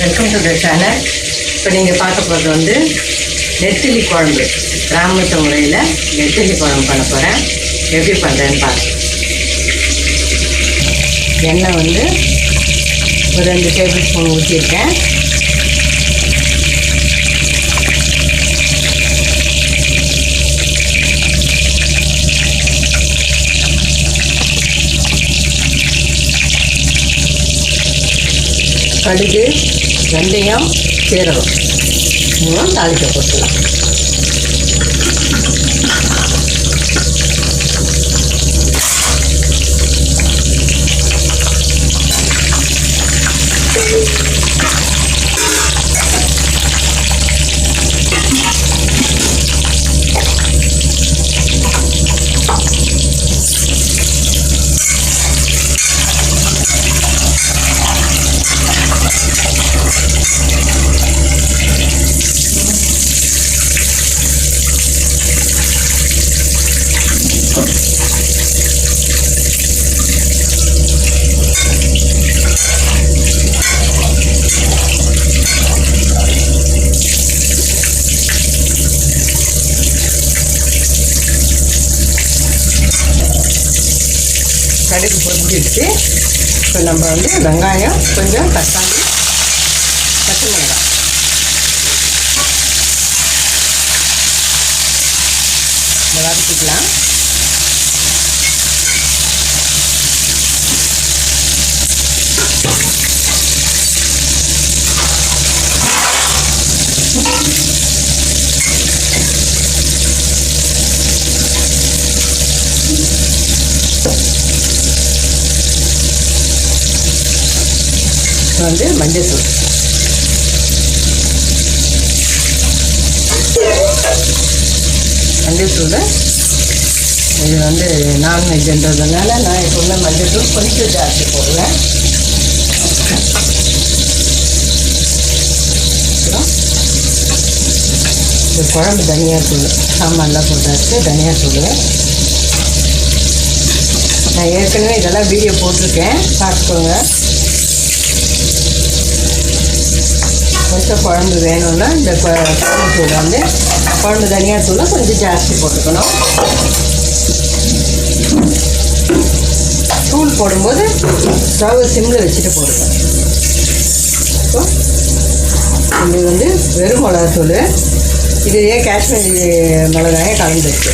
Welcome to the channel. இப்போ நீங்கள் பார்க்க போகிறது வந்து நெத்திலி குழம்பு. கிராமத்து முறையில் நெத்திலி குழம்பு பண்ண போகிறேன். எப்படி பண்ணுறேன்னு பார்க்க. எண்ணெய் வந்து ஒரு 2 டேபிள் ஸ்பூன் ஊற்றிருக்கேன். கடுகு, வெந்தயம், சீரகம் மூலம் தாளிக்க போட்டுக்கலாம். கடுகு பொரிஞ்சிடுச்சு. இப்போ நம்ம வந்து வெங்காயம், கொஞ்சம் தக்காளி, பச்சை மிளகாய் இதை வதக்கிக்கலாம். வந்து மஞ்சள் தூள், இது வந்து நான்வெஜ்ன்றதுனால நான் எப்பவுமே மஞ்சள் தூள் கொஞ்சம் ஜாஸ்தி போடுவேன். அப்புறம் இந்த குழம்பு தனியாத்தூள், சாம்பார்லாம் போட்டாச்சு தனியாத்தூள். நான் ஏற்கனவே இதெல்லாம் வீடியோ போட்டிருக்கேன், பார்த்துக்கோங்க. கொஞ்சம் குழம்பு வேணும்னா இந்த குழம்பு தூள் வந்து குழம்பு தனியாத்தூளை கொஞ்சம் ஜாஸ்தி போட்டுக்கணும். தூள் போடும்போது ஸ்டவ் சிம்மில் வச்சுட்டு போடுவேன். ஸோ இது வந்து வெறும் மிளகாத்தூள், இதுலேயே காஷ்மீரி மிளகாயை கலந்துருக்கு.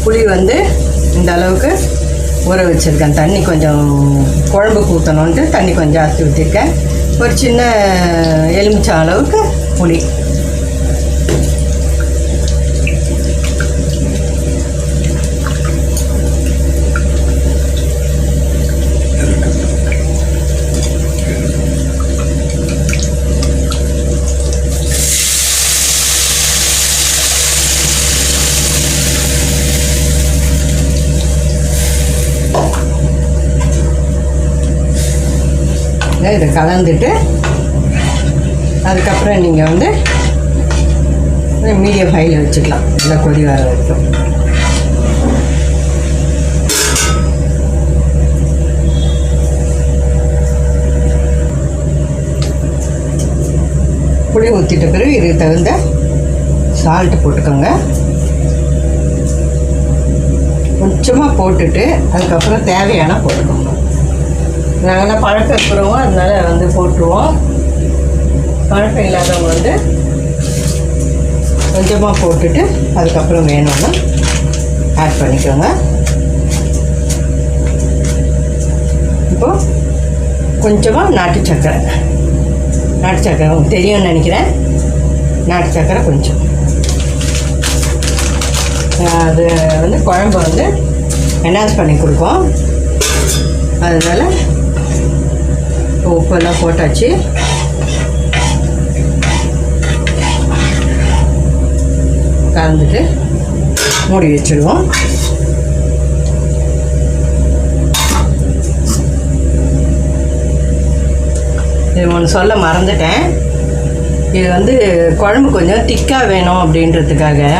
புளி வந்து இந்த அளவுக்கு ஊற வச்சுருக்கேன். தண்ணி கொஞ்சம் குழம்புக்கு ஊற்றணுன்ட்டு தண்ணி கொஞ்சம் ஜாஸ்தி ஊற்றிருக்கேன். ஒரு சின்ன எலுமிச்சம் அளவுக்கு புளி. இதை கலந்துட்டு அதுக்கப்புறம் நீங்கள் வந்து மீடியம் ஹையில் வச்சுக்கலாம். இல்லை கொதி வர வரைக்கும். புளி ஊற்றிட்ட பிறகு இதுக்கு தகுந்த சால்ட்டு போட்டுக்கோங்க. கொஞ்சமாக போட்டுட்டு அதுக்கப்புறம் தேவையான போட்டுக்கோங்க. நாங்கள் பழக்கம் இருக்கிறவங்க அதனால வந்து போட்டுருவோம். பழக்கம் இல்லாதவங்க வந்து கொஞ்சமாக போட்டுட்டு அதுக்கப்புறம் வேணும்னா ஆட் பண்ணிக்கோங்க. இப்போது கொஞ்சமாக நாட்டு சர்க்கரை உங்களுக்கு தெரியும்னு நினைக்கிறேன். நாட்டு சர்க்கரை கொஞ்சம், அது வந்து குழம்பு வந்து என்ஹான்ஸ் பண்ணி கொடுக்கும். அதனால் உப்பெல்லாம் போட்டாச்சு. கலந்துட்டு மூடி வச்சுடுவோம். இது ஒன்று சொல்ல மறந்துட்டேன். இது வந்து குழம்பு கொஞ்சம் திக்காக வேணும் அப்படின்றதுக்காக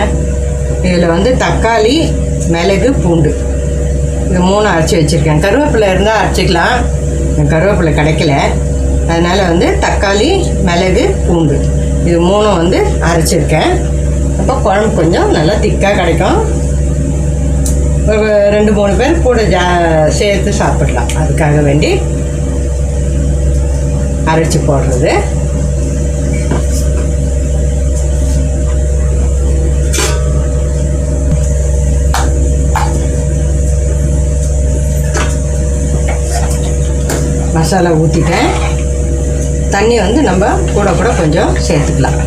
இதில் வந்து தக்காளி, மிளகு பூண்டு இது 3 அரைச்சி வச்சுருக்கேன். கருவேப்பிலை இருந்தால் அரைச்சிக்கலாம், கருவேப்பிலை கிடைக்கல, அதனால் வந்து தக்காளி மிளகு பூண்டு இது 3 வந்து அரைச்சிருக்கேன். அப்போ குழம்பு கொஞ்சம் நல்லா திக்காக கிடைக்கும். ஒரு 2-3 பேர் கூட சேர்த்து சாப்பிடலாம், அதுக்காக வேண்டி அரைச்சி போடுறது. மசாலா ஊற்றிட்டேன். தண்ணி வந்து நம்ம கூட கொஞ்சம் சேர்த்துக்கலாம்.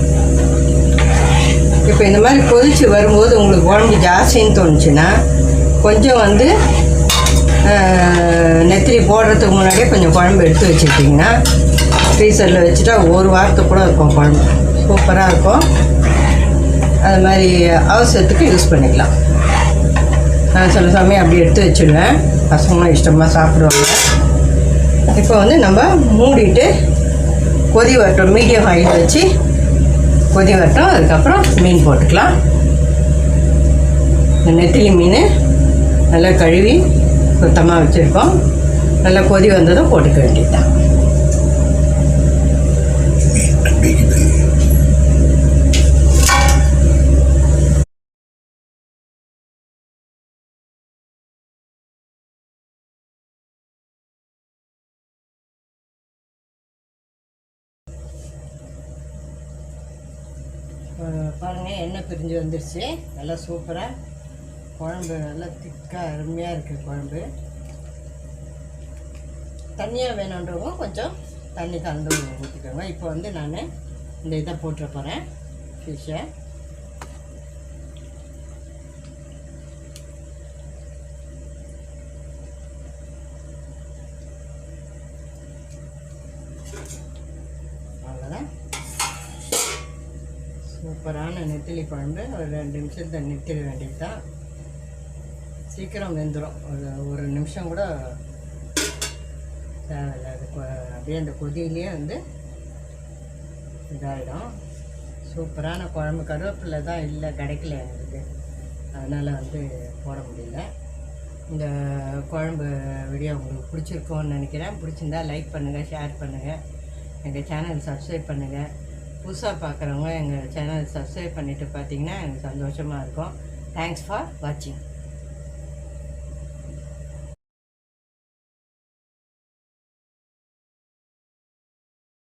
இப்போ இந்த மாதிரி கொதித்து வரும்போது உங்களுக்கு குழம்பு ஜாஸ்தின்னு தோணுச்சுன்னா கொஞ்சம் வந்து நெத்திலி போடுறதுக்கு முன்னாடியே கொஞ்சம் குழம்பு எடுத்து வச்சுக்கிட்டிங்கன்னா ஃப்ரீசரில் வச்சுட்டா 1 வாரத்துக்கு கூட இருக்கும், குழம்பு சூப்பராக இருக்கும். அது மாதிரி அவசரத்துக்கு யூஸ் பண்ணிக்கலாம். நான் சில சமயம் அப்படி எடுத்து வச்சுடுவேன், பசங்களும் இஷ்டமாக சாப்பிடுவாங்க. இப்போ வந்து நம்ம மூடிட்டு கொதி வரட்டும், மீடியம் ஹையில் வச்சு கொதி வரட்டும். அதுக்கப்புறம் மீன் போட்டுக்கலாம். இந்த நெத்திலி மீன் நல்லா கழுவி சுத்தமாக வச்சுருக்கோம். நல்லா கொதி வந்ததும் போட்டுக்க வேண்டியதுதான். பாருங்கள், எண்ணெய் பிரிஞ்சு வந்துடுச்சு. நல்லா சூப்பராக குழம்பு நல்லா திக்காக அருமையாக இருக்குது குழம்பு. தண்ணியாக வேணுன்றவங்க கொஞ்சம் தண்ணி கலந்து ஊற்றிக்கோங்க. இப்போ வந்து நான் இந்த இதை போட்டுற போகிறேன், ஃபிஷ்ஷை. அவ்வளோதான், சூப்பரான நெத்திலி குழம்பு. ஒரு 2 நிமிஷத்தில் நிறுத்திட வேண்டியது தான். சீக்கிரம் வெந்துடும், ஒரு நிமிஷம் கூட தேவையில்லை. அது அப்படியே அந்த கொதியிலே வந்து இதாகிடும். சூப்பரான குழம்பு. கருவேப்பிலை தான் இல்லை, கிடைக்கல எனக்கு, அதனால் வந்து போட முடியல. இந்த குழம்பு வீடியோ உங்களுக்கு பிடிச்சிருக்கோன்னு நினைக்கிறேன். பிடிச்சிருந்தா லைக் பண்ணுங்கள், ஷேர் பண்ணுங்கள், எங்கள் சேனல் சப்ஸ்கிரைப் பண்ணுங்கள். புதுசாக பார்க்குறவங்க எங்கள் சேனல் சப்ஸ்கிரைப் பண்ணிவிட்டு பார்த்தீங்கன்னா எனக்கு சந்தோஷமாக இருக்கும். தேங்க்ஸ் ஃபார் வாட்சிங்.